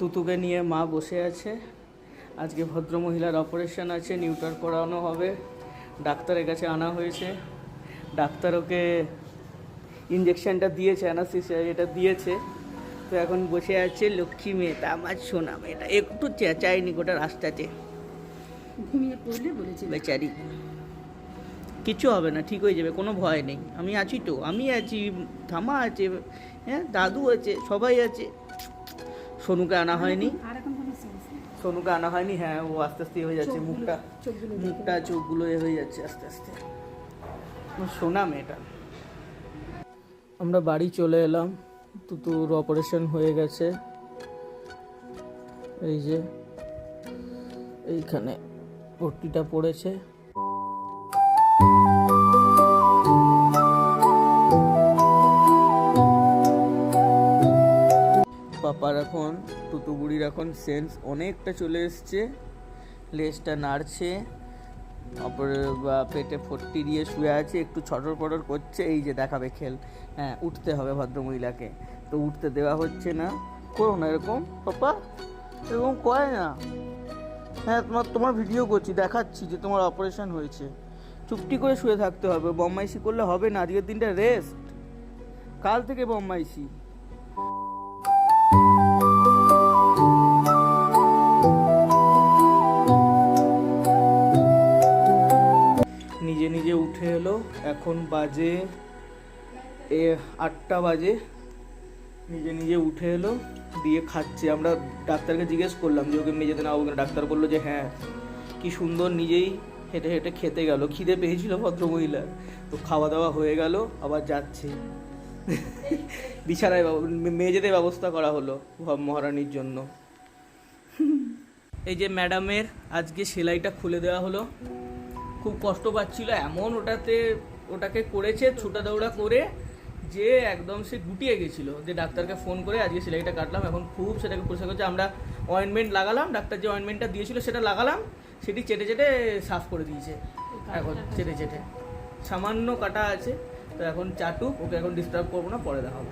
তুতুকে নিয়ে মা বসে আছে। আজকে ভদ্রমহিলার অপারেশন আছে, নিউটার করানো হবে। ডাক্তারের কাছে আনা হয়েছে। ডাক্তার ওকে ইঞ্জেকশনটা দিয়েছে, অ্যানাস্থেসিয়া এটা দিয়েছে। তো এখন বসে আছে লক্ষ্মী মেয়েটা, আমার সোনা মেয়েটা, একটু চেঁচায়নি গোটা রাস্তাতে, ঘুমিয়ে পড়লে বলেছে বেচারি। কিছু হবে না, ঠিক হয়ে যাবে, কোনো ভয় নেই। আমি আছি তো, আমি আছি, ঠামা আছে, হ্যাঁ দাদু আছে, সবাই আছে। সোনুকে আনা হয়নি, আর এখন কোনো সেন্স নেই। সোনুকে আনা হয়নি। হ্যাঁ, ও আস্তে আস্তে হয়ে যাচ্ছে, মুখটা চোখগুলো হয়ে যাচ্ছে আস্তে আস্তে। সোনা মেয়েটা। আমরা বাড়ি চলে এলাম, তুতুর অপারেশন হয়ে গেছে। এই যে এইখানে পট্টিটা পড়েছে। পাপার এখন, তুতু বুড়ির এখন সেন্স অনেকটা চলে এসছে, লেজটা নাড়ছে, তারপরে পেটে ফট্টি দিয়ে শুয়ে আছে, একটু ছটর পটর করছে। এই যে দেখাবে খেল, হ্যাঁ উঠতে হবে ভদ্রমহিলাকে, তো উঠতে দেওয়া হচ্ছে না। করো না এরকম পাপা, এরকম কয় না। হ্যাঁ তোমার ভিডিও করছি, দেখাচ্ছি যে তোমার অপারেশন হয়েছে। চুপটি করে শুয়ে থাকতে হবে, বম্মাইশি করলে হবে না। আজকের দিনটা রেস্ট, কাল থেকে বম্মাইশি। নিজে নিজে উঠে এলো, এখন বাজে 8টা বাজে। নিজে নিজে উঠে এলো, দিয়ে খাচ্ছে। আমরা ডাক্তারকে জিজ্ঞেস করলাম যে ওকে মেঝেতে নাও, ওখানে ডাক্তার বললো যে হ্যাঁ, কি সুন্দর নিজেই হেঁটে হেঁটে খেতে গেল। খিদে পেয়েছিল ভদ্রমহিলার, তো খাওয়া দাওয়া হয়ে গেল, আবার যাচ্ছে। বিছানায় মেঝেতে ব্যবস্থা করা হলো মহারানীর জন্য। এই যে ম্যাডামের আজকে সেলাইটা খুলে দেওয়া হলো। খুব কষ্ট পাচ্ছিল, এমন ওটাকে করেছে ছুটা দৌড়া করে যে একদম সে গুটিয়ে গেছিলো। যে ডাক্তারকে ফোন করে আজকে সেলাইটা কাটলাম, এখন খুব সেটাকে পরিষ্কার করছে। আমরা অয়েনমেন্ট লাগালাম, ডাক্তার যে অয়েনমেন্টটা দিয়েছিল সেটা লাগালাম, সেটি চেটে চেটে সাফ করে দিয়েছে। এখন চেটে চেটে সামান্য কাটা আছে, তো এখন চাটুক, ওকে এখন ডিস্টার্ব করবো না, পরে দেখাবো।